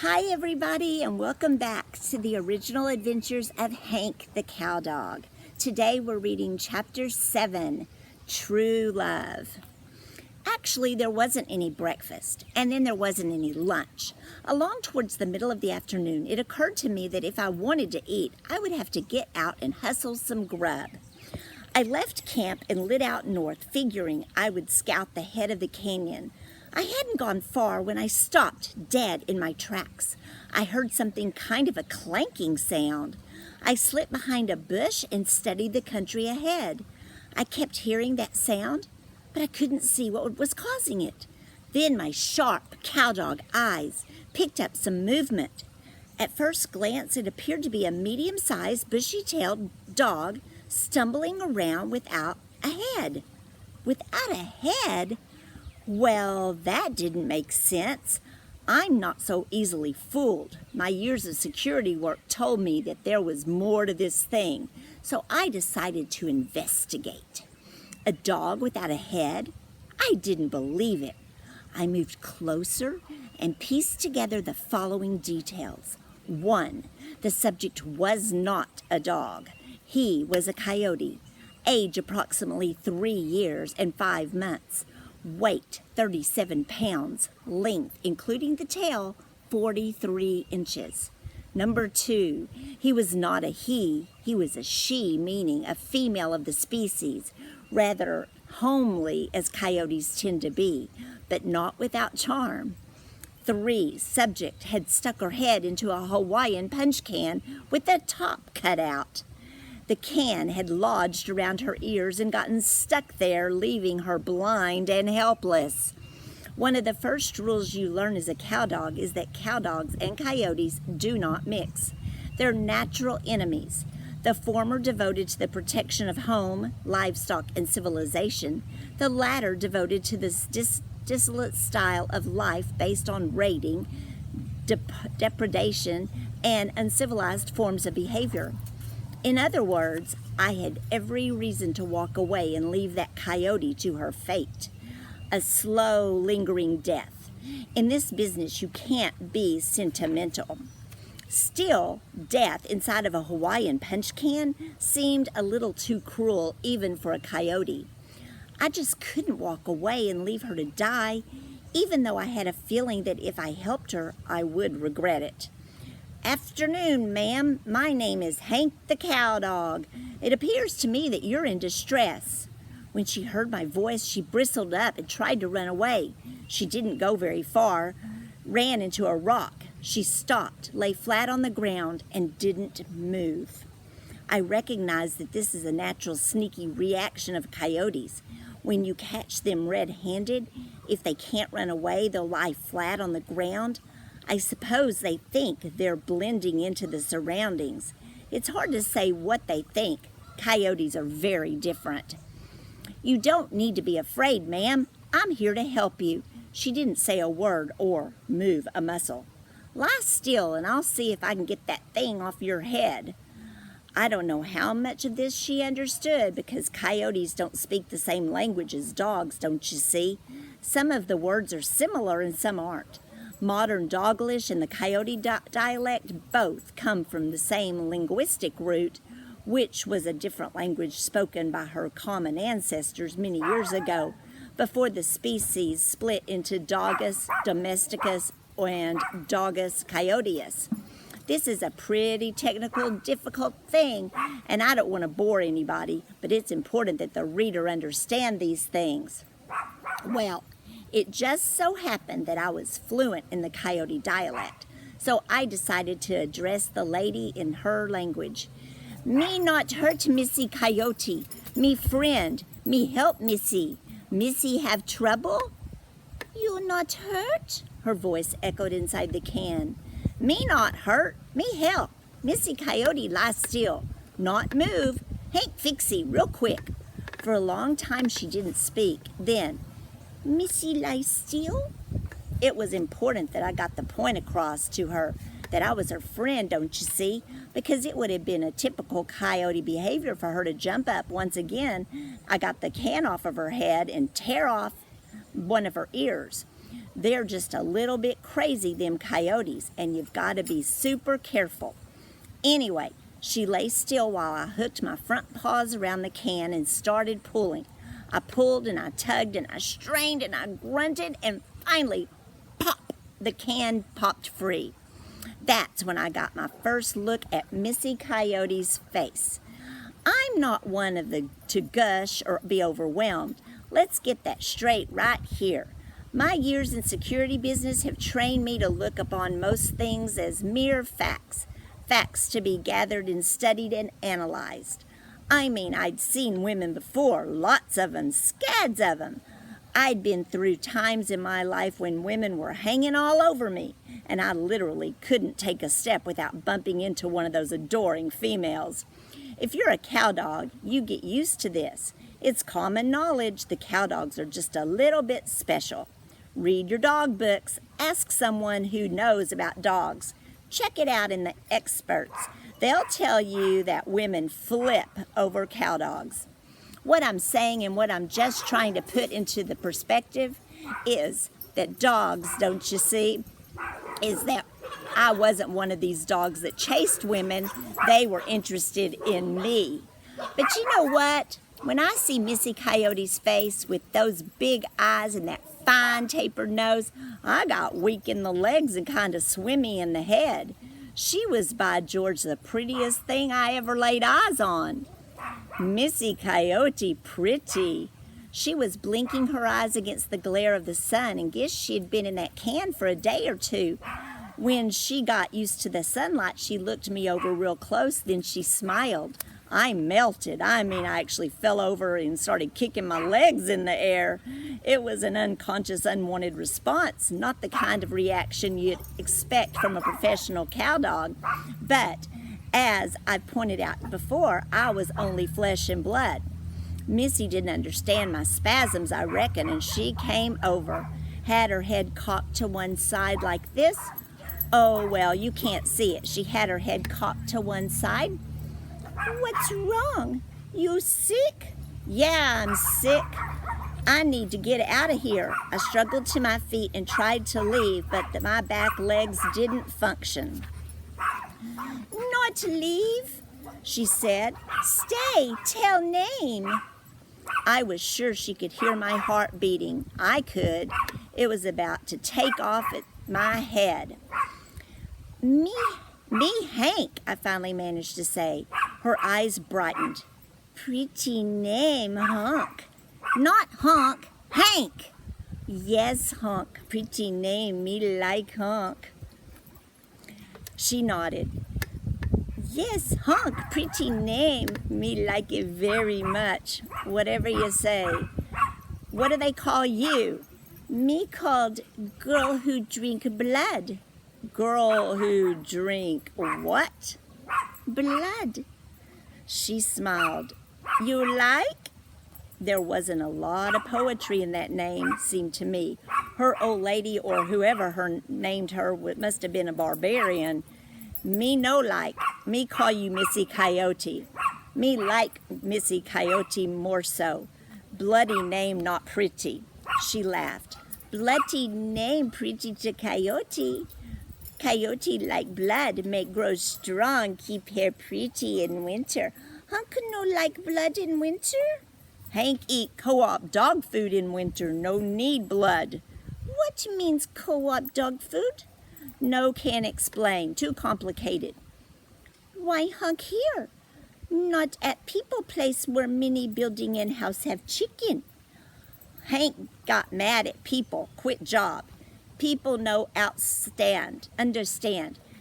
Hi everybody, and welcome back to the original adventures of Hank the Cowdog. Today we're reading chapter 7, True Love. Actually, there wasn't any breakfast, and then there wasn't any lunch. Along towards the middle of the afternoon, it occurred to me that if I wanted to eat, I would have to get out and hustle some grub. I left camp and lit out north, figuring I would scout the head of the canyon. I hadn't gone far when I stopped dead in my tracks. I heard something kind of a clanking sound. I slipped behind a bush and studied the country ahead. I kept hearing that sound, but I couldn't see what was causing it. Then my sharp cowdog eyes picked up some movement. At first glance, it appeared to be a medium-sized, bushy-tailed dog stumbling around without a head. Without a head? Well, that didn't make sense. I'm not so easily fooled. My years of security work told me that there was more to this thing, so I decided to investigate. A dog without a head? I didn't believe it. I moved closer and pieced together the following details. 1. The subject was not a dog. He was a coyote. Age approximately 3 years and 5 months. Weight 37 pounds. Length, including the tail, 43 inches. Number 2, he was not a he was a she, meaning a female of the species, rather homely as coyotes tend to be, but not without charm. 3, subject had stuck her head into a Hawaiian punch can with the top cut out. The can had lodged around her ears and gotten stuck there, leaving her blind and helpless. One of the first rules you learn as a cowdog is that cowdogs and coyotes do not mix. They're natural enemies. The former devoted to the protection of home, livestock, and civilization. The latter devoted to this dissolute style of life based on raiding, depredation, and uncivilized forms of behavior. In other words, I had every reason to walk away and leave that coyote to her fate. A slow, lingering death. In this business, you can't be sentimental. Still, death inside of a Hawaiian punch can seemed a little too cruel even for a coyote. I just couldn't walk away and leave her to die, even though I had a feeling that if I helped her, I would regret it. Afternoon, ma'am. My name is Hank the Cowdog. It appears to me that you're in distress. When she heard my voice, she bristled up and tried to run away. She didn't go very far, ran into a rock. She stopped, lay flat on the ground, and didn't move. I recognize that this is a natural sneaky reaction of coyotes. When you catch them red-handed, if they can't run away, they'll lie flat on the ground. I suppose they think they're blending into the surroundings. It's hard to say what they think. Coyotes are very different. You don't need to be afraid, ma'am. I'm here to help you. She didn't say a word or move a muscle. Lie still and I'll see if I can get that thing off your head. I don't know how much of this she understood because coyotes don't speak the same language as dogs, don't you see? Some of the words are similar and some aren't. Modern Doglish and the Coyote dialect both come from the same linguistic root, which was a different language spoken by her common ancestors many years ago, before the species split into Dogus domesticus and Dogus coyoteus. This is a pretty technical, difficult thing, and I don't want to bore anybody, but it's important that the reader understand these things. Well, it just so happened that I was fluent in the coyote dialect, so I decided to address the lady in her language. Me not hurt Missy Coyote, me friend, me help Missy. Missy have trouble? You not hurt? Her voice echoed inside the can. Me not hurt, me help. Missy Coyote lie still, not move. Hank fixie real quick. For a long time she didn't speak. Then, Missy lie still? It was important that I got the point across to her that I was her friend, don't you see? Because it would have been a typical coyote behavior for her to jump up once again. I got the can off of her head and tear off one of her ears. They're just a little bit crazy, them coyotes, and you've got to be super careful. Anyway, she lay still while I hooked my front paws around the can and started pulling. I pulled and I tugged and I strained and I grunted, and finally, pop, the can popped free. That's when I got my first look at Missy Coyote's face. I'm not one of the to gush or be overwhelmed. Let's get that straight right here. My years in security business have trained me to look upon most things as mere facts. Facts to be gathered and studied and analyzed. I mean, I'd seen women before, lots of them, scads of them. I'd been through times in my life when women were hanging all over me, and I literally couldn't take a step without bumping into one of those adoring females. If you're a cowdog, you get used to this. It's common knowledge the cowdogs are just a little bit special. Read your dog books. Ask someone who knows about dogs. Check it out in the experts. They'll tell you that women flip over cowdogs. What I'm saying and what I'm just trying to put into the perspective is that dogs, don't you see, is that I wasn't one of these dogs that chased women. They were interested in me. But you know what? When I see Missy Coyote's face with those big eyes and that fine tapered nose, I got weak in the legs and kind of swimmy in the head. She was, by George, the prettiest thing I ever laid eyes on. Missy Coyote pretty. She was blinking her eyes against the glare of the sun, and guess she had been in that can for a day or two. When she got used to the sunlight, she looked me over real close, then she smiled. I melted. I actually fell over and started kicking my legs in the air. It was an unconscious, unwanted response, not the kind of reaction you'd expect from a professional cowdog. But, as I pointed out before, I was only flesh and blood. Missy didn't understand my spasms, I reckon, and she came over, had her head cocked to one side like this. Oh, well, you can't see it. She had her head cocked to one side. What's wrong? You sick? Yeah, I'm sick. I need to get out of here. I struggled to my feet and tried to leave, but my back legs didn't function. Not leave, she said. Stay, tell name. I was sure she could hear my heart beating. I could. It was about to take off at my head. Me, Hank, I finally managed to say. Her eyes brightened. Pretty name, Honk. Not Honk, Hank. Yes, Honk, pretty name, me like Honk. She nodded. Yes, Honk, pretty name, me like it very much. Whatever you say. What do they call you? Me called girl who drink blood. Girl who drink what? Blood. She smiled. You like? There wasn't a lot of poetry in that name, seemed to me. Her old lady, or whoever her named her, must have been a barbarian. Me no like. Me call you Missy Coyote. Me like Missy Coyote more so. Bloody name not pretty. She laughed. Bloody name pretty to Coyote. Coyote like blood, make grow strong, keep hair pretty in winter. Hank no like blood in winter? Hank eat co-op dog food in winter, no need blood. What means co-op dog food? No can explain, too complicated. Why Hank here? Not at people place where many building and house have chicken. Hank got mad at people, quit job. People no understand.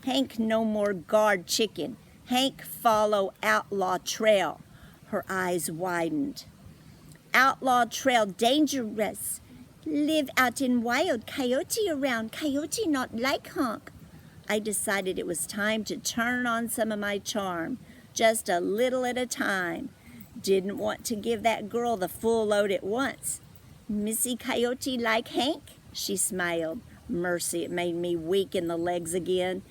Hank no more guard chicken. Hank follow outlaw trail. Her eyes widened. Outlaw trail dangerous. Live out in wild. Coyote around. Coyote not like Hank. I decided it was time to turn on some of my charm. Just a little at a time. Didn't want to give that girl the full load at once. Missy Coyote like Hank? She smiled. Mercy, it made me weak in the legs again.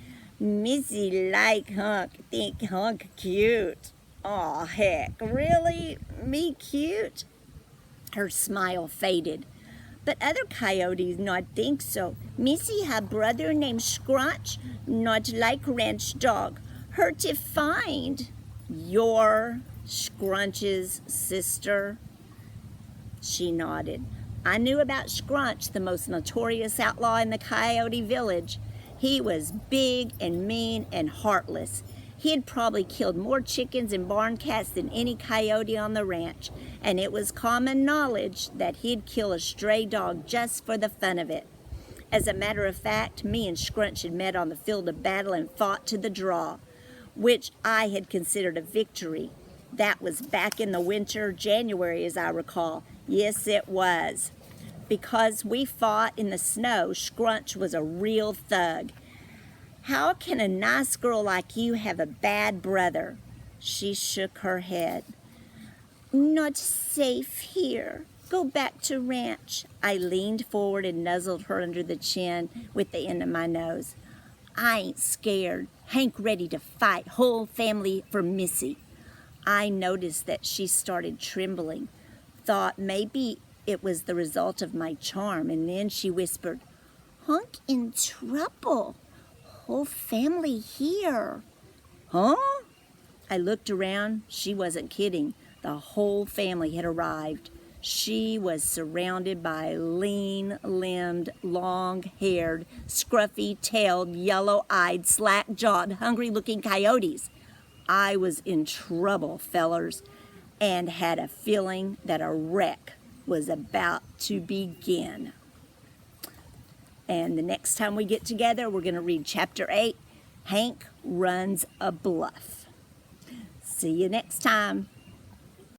Missy like Hank. Think Hank cute. Aw, heck, really? Me cute? Her smile faded. But other coyotes not think so. Missy have brother named Scrunch, not like ranch dog. Her to find. Your Scrunch's sister? She nodded. I knew about Scrunch, the most notorious outlaw in the coyote village. He was big and mean and heartless. He had probably killed more chickens and barn cats than any coyote on the ranch, and it was common knowledge that he'd kill a stray dog just for the fun of it. As a matter of fact, me and Scrunch had met on the field of battle and fought to the draw, which I had considered a victory. That was back in the winter, January, as I recall. Yes, it was. Because we fought in the snow, Scrunch was a real thug. How can a nice girl like you have a bad brother? She shook her head. Not safe here. Go back to ranch. I leaned forward and nuzzled her under the chin with the end of my nose. I ain't scared. Hank ready to fight. Whole family for Missy. I noticed that she started trembling. Thought maybe it was the result of my charm, and then she whispered, Hank in trouble. Whole family here. Huh? I looked around. She wasn't kidding. The whole family had arrived. She was surrounded by lean-limbed, long-haired, scruffy-tailed, yellow-eyed, slack-jawed, hungry-looking coyotes. I was in trouble, fellers, and had a feeling that a wreck was about to begin. And the next time we get together, we're going to read Chapter 8, Hank Runs a Bluff. See you next time.